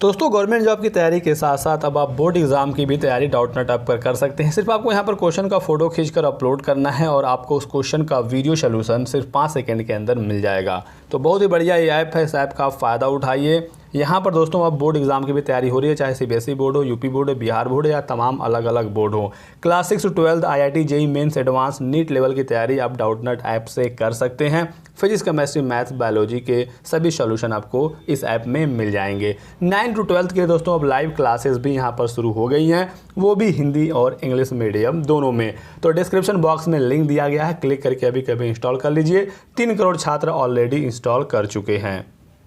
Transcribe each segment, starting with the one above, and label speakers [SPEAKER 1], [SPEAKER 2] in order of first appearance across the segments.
[SPEAKER 1] दोस्तों government job की तैयारी के साथ साथ अब आप बोर्ड एग्जाम की भी तैयारी डाउटनेट ऐप पर कर सकते हैं। सिर्फ आपको यहाँ पर क्वेश्चन का फोटो खींचकर अपलोड करना है और आपको उस क्वेश्चन का वीडियो सोल्यूशन सिर्फ 5 सेकंड के अंदर मिल जाएगा। तो बहुत ही बढ़िया ये ऐप है, इस ऐप का आप फ़ायदा उठाइए। यहाँ पर दोस्तों अब बोर्ड एग्जाम की भी तैयारी हो रही है, चाहे सीबीएसई बोर्ड हो, यूपी बोर्ड हो, बिहार बोर्ड या तमाम अलग अलग बोर्ड हो। Class 6 to 12 IIT JEE mains advance NEET level की तैयारी आप डाउटनेट ऐप से कर सकते हैं। फिजिक्स केमिस्ट्री मैथ्स बायोलॉजी के सभी सॉल्यूशन आपको इस ऐप में मिल जाएंगे। 9 to 12 के दोस्तों अब लाइव क्लासेस भी यहाँ पर शुरू हो गई हैं, वो भी हिंदी और इंग्लिश मीडियम दोनों में। तो डिस्क्रिप्शन बॉक्स में लिंक दिया गया है, क्लिक करके अभी कभी इंस्टॉल कर लीजिए। 3 करोड़ छात्र ऑलरेडी इंस्टॉल कर चुके हैं।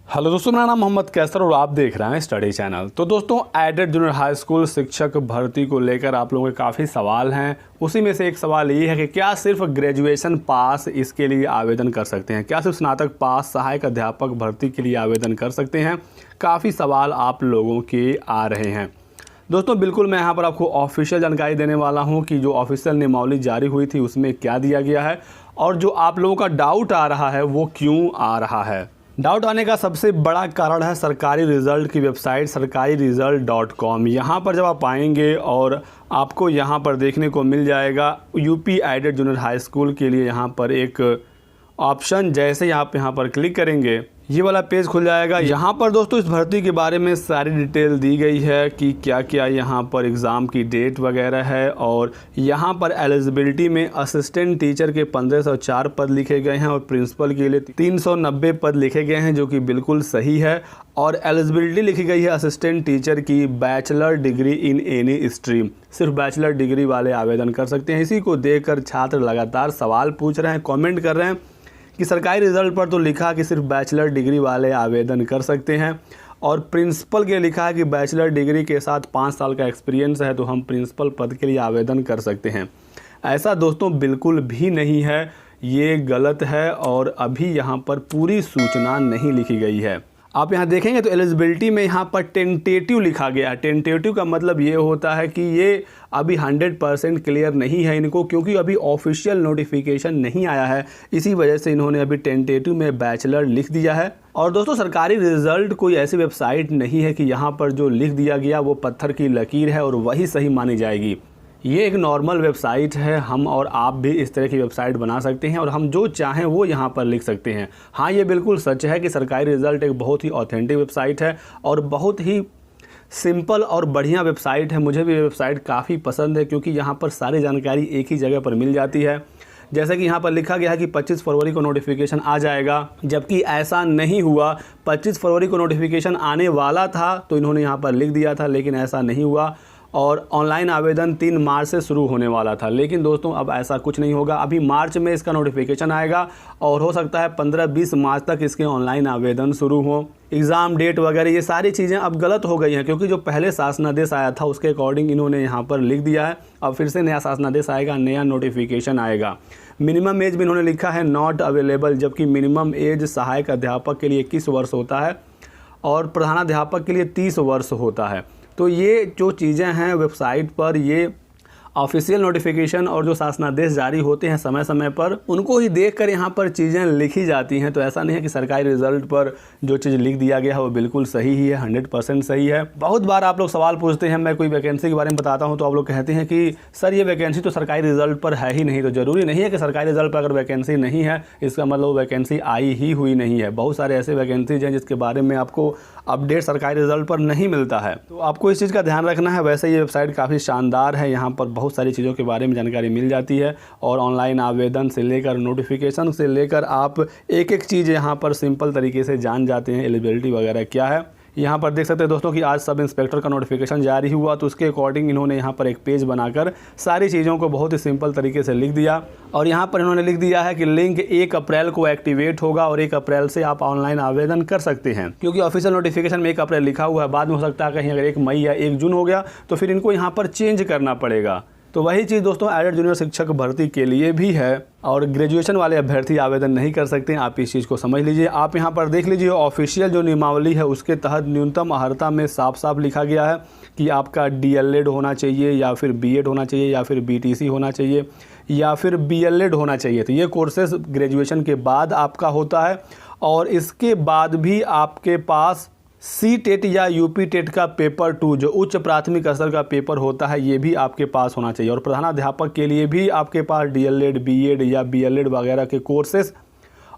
[SPEAKER 1] हेलो दोस्तों, मेरा नाम मोहम्मद कैसर और आप देख रहे हैं स्टडी चैनल। तो दोस्तों एडेड जूनियर हाई स्कूल शिक्षक भर्ती को लेकर आप लोगों के काफ़ी सवाल हैं। उसी में से एक सवाल ये है कि क्या सिर्फ ग्रेजुएशन पास इसके लिए आवेदन कर सकते हैं, क्या सिर्फ स्नातक पास सहायक अध्यापक भर्ती के लिए आवेदन कर सकते हैं। काफ़ी सवाल आप लोगों के आ रहे हैं। दोस्तों बिल्कुल मैं यहाँ पर आपको ऑफिशियल जानकारी देने वाला हूँ कि जो ऑफिशियल नियमावली जारी हुई थी उसमें क्या दिया गया है और जो आप लोगों का डाउट आ रहा है वो क्यों आ रहा है। डाउट आने का सबसे बड़ा कारण है सरकारी रिज़ल्ट की वेबसाइट sarkariresult.com। यहाँ पर जब आप आएंगे और आपको यहाँ पर देखने को मिल जाएगा UP aided junior high school के लिए यहाँ पर एक ऑप्शन। जैसे ही आप यहाँ पर क्लिक करेंगे ये वाला पेज खुल जाएगा। यहाँ पर दोस्तों इस भर्ती के बारे में सारी डिटेल दी गई है कि क्या क्या यहाँ पर एग्ज़ाम की डेट वगैरह है। और यहाँ पर एलिजिबिलिटी में असिस्टेंट टीचर के 1504 पद लिखे गए हैं और प्रिंसिपल के लिए 390 पद लिखे गए हैं, जो कि बिल्कुल सही है। और एलिजिबिलिटी लिखी गई है असिस्टेंट टीचर की bachelor degree in any stream, सिर्फ बैचलर डिग्री वाले आवेदन कर सकते हैं। इसी को देखकर छात्र लगातार सवाल पूछ रहे हैं, कमेंट कर रहे हैं कि सरकारी रिज़ल्ट पर तो लिखा कि सिर्फ बैचलर डिग्री वाले आवेदन कर सकते हैं और प्रिंसिपल के लिखा है कि बैचलर डिग्री के साथ 5 साल का एक्सपीरियंस है तो हम प्रिंसिपल पद के लिए आवेदन कर सकते हैं। ऐसा दोस्तों बिल्कुल भी नहीं है, ये गलत है और अभी यहाँ पर पूरी सूचना नहीं लिखी गई है। आप यहाँ देखेंगे तो एलिजिबिलिटी में यहाँ पर टेंटेटिव लिखा गया है। टेंटेटिव का मतलब ये होता है कि ये अभी 100% क्लियर नहीं है इनको, क्योंकि अभी ऑफिशियल नोटिफिकेशन नहीं आया है। इसी वजह से इन्होंने अभी टेंटेटिव में बैचलर लिख दिया है। और दोस्तों सरकारी रिज़ल्ट कोई ऐसी वेबसाइट नहीं है कि यहाँ पर जो लिख दिया गया वो पत्थर की लकीर है और वही सही मानी जाएगी। ये एक नॉर्मल वेबसाइट है, हम और आप भी इस तरह की वेबसाइट बना सकते हैं और हम जो चाहें वो यहाँ पर लिख सकते हैं। हाँ, ये बिल्कुल सच है कि सरकारी रिज़ल्ट एक बहुत ही ऑथेंटिक वेबसाइट है और बहुत ही सिंपल और बढ़िया वेबसाइट है। मुझे भी ये वेबसाइट काफ़ी पसंद है क्योंकि यहाँ पर सारी जानकारी एक ही जगह पर मिल जाती है। जैसे कि यहाँ पर लिखा गया है कि 25 फरवरी को नोटिफिकेशन आ जाएगा, जबकि ऐसा नहीं हुआ। 25 फरवरी को नोटिफिकेशन आने वाला था तो इन्होंने यहाँ पर लिख दिया था, लेकिन ऐसा नहीं हुआ। और ऑनलाइन आवेदन 3 मार्च से शुरू होने वाला था, लेकिन दोस्तों अब ऐसा कुछ नहीं होगा। अभी मार्च में इसका नोटिफिकेशन आएगा और हो सकता है 15-20 मार्च तक इसके ऑनलाइन आवेदन शुरू हो। एग्ज़ाम डेट वगैरह ये सारी चीज़ें अब गलत हो गई हैं, क्योंकि जो पहले शासनादेश आया था उसके अकॉर्डिंग इन्होंने यहाँ पर लिख दिया है। अब फिर से नया शासनादेश आएगा, नया नोटिफिकेशन आएगा। मिनिमम एज में इन्होंने लिखा है नॉट अवेलेबल, जबकि मिनिमम एज सहायक अध्यापक के लिए 21 वर्ष होता है और प्रधानाध्यापक के लिए 30 वर्ष होता है। तो ये जो चीज़ें हैं वेबसाइट पर, ये ऑफिशियल नोटिफिकेशन और जो शासनादेश जारी होते हैं समय समय पर, उनको ही देखकर यहाँ पर चीज़ें लिखी जाती हैं। तो ऐसा नहीं है कि सरकारी रिज़ल्ट पर जो चीज़ लिख दिया गया है वो बिल्कुल सही ही है, 100% सही है। बहुत बार आप लोग सवाल पूछते हैं, मैं कोई वैकेंसी के बारे में बताता हूँ तो आप लोग कहते हैं कि सर ये वैकेंसी तो सरकारी रिज़ल्ट पर है ही नहीं। तो ज़रूरी नहीं है कि सरकारी रिज़ल्ट पर अगर वैकेंसी नहीं है इसका मतलब वैकेंसी आई ही हुई नहीं है। बहुत सारे ऐसे वैकेंसीज हैं जिसके बारे में आपको अपडेट सरकारी रिज़ल्ट पर नहीं मिलता है, तो आपको इस चीज़ का ध्यान रखना है। वैसे ये वेबसाइट काफ़ी शानदार है, यहाँ पर बहुत सारी चीज़ों के बारे में जानकारी मिल जाती है और ऑनलाइन आवेदन से लेकर नोटिफिकेशन से लेकर आप एक एक चीज़ यहाँ पर सिंपल तरीके से जान जाते हैं। एलिजिबिलिटी वगैरह क्या है यहाँ पर देख सकते हैं दोस्तों कि आज सब इंस्पेक्टर का नोटिफिकेशन जारी हुआ, तो उसके अकॉर्डिंग इन्होंने यहाँ पर एक पेज बनाकर सारी चीज़ों को बहुत ही सिंपल तरीके से लिख दिया। और यहाँ पर इन्होंने लिख दिया है कि लिंक 1 अप्रैल को एक्टिवेट होगा और 1 अप्रैल से आप ऑनलाइन आवेदन कर सकते हैं। क्योंकि ऑफिशियल नोटिफिकेशन में 1 अप्रैल लिखा हुआ है, बाद में हो सकता है कहीं अगर 1 मई या 1 जून हो गया तो फिर इनको यहाँ पर चेंज करना पड़ेगा। तो वही चीज़ दोस्तों एडेड जूनियर शिक्षक भर्ती के लिए भी है और ग्रेजुएशन वाले अभ्यर्थी आवेदन नहीं कर सकते। आप इस चीज़ को समझ लीजिए। आप यहाँ पर देख लीजिए ऑफिशियल जो नियमावली है उसके तहत न्यूनतम अर्हता में साफ साफ लिखा गया है कि आपका DLED होना चाहिए या फिर BEd होना चाहिए या फिर BTC होना चाहिए या फिर BLED होना चाहिए। तो ये कोर्सेज ग्रेजुएशन के बाद आपका होता है और इसके बाद भी आपके पास सी टेट या यूपी टेट का पेपर 2 जो उच्च प्राथमिक स्तर का पेपर होता है, ये भी आपके पास होना चाहिए। और प्रधानाध्यापक के लिए भी आपके पास डीएलएड, बीएड या बीएलएड वगैरह के कोर्सेस,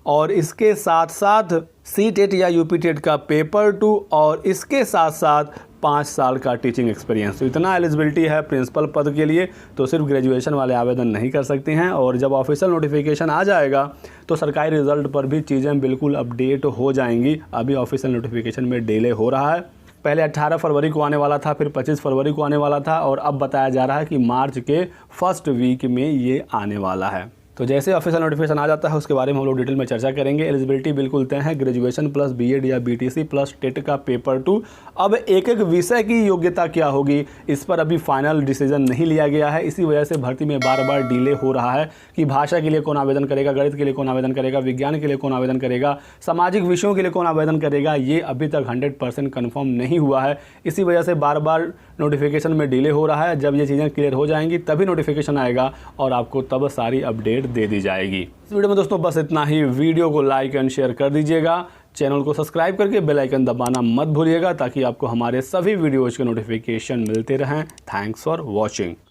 [SPEAKER 1] और इसके साथ साथ सी टेट या यूपी टेट का पेपर 2 और इसके साथ साथ 5 साल का टीचिंग एक्सपीरियंस। तो इतना एलिजिबिलिटी है प्रिंसिपल पद के लिए, तो सिर्फ ग्रेजुएशन वाले आवेदन नहीं कर सकते हैं। और जब ऑफिशियल नोटिफिकेशन आ जाएगा तो सरकारी रिजल्ट पर भी चीज़ें बिल्कुल अपडेट हो जाएंगी। अभी ऑफिशियल नोटिफिकेशन में डिले हो रहा है। पहले 18 फरवरी को आने वाला था, फिर 25 फरवरी को आने वाला था, और अब बताया जा रहा है कि मार्च के फर्स्ट वीक में ये आने वाला है। तो जैसे ऑफिशियल नोटिफिकेशन आ जाता है उसके बारे में हम लोग डिटेल में चर्चा करेंगे। एलिजिबिलिटी बिल्कुल तय है, ग्रेजुएशन प्लस बीएड या बीटीसी प्लस टेट का पेपर 2। अब एक एक विषय की योग्यता क्या होगी इस पर अभी फाइनल डिसीजन नहीं लिया गया है। इसी वजह से भर्ती में बार बार डिले हो रहा है कि भाषा के लिए कौन आवेदन करेगा, गणित के लिए कौन आवेदन करेगा, विज्ञान के लिए कौन आवेदन करेगा, सामाजिक विषयों के लिए कौन आवेदन करेगा, ये अभी तक 100% कन्फर्म नहीं हुआ है। इसी वजह से बार बार नोटिफिकेशन में डिले हो रहा है। जब ये चीज़ें क्लियर हो जाएंगी तभी नोटिफिकेशन आएगा और आपको तब सारी अपडेट दे दी जाएगी। इस वीडियो में दोस्तों बस इतना ही। वीडियो को लाइक एंड शेयर कर दीजिएगा, चैनल को सब्सक्राइब करके बेल आइकन दबाना मत भूलिएगा ताकि आपको हमारे सभी वीडियोज़ के नोटिफिकेशन मिलते रहें। Thanks for watching.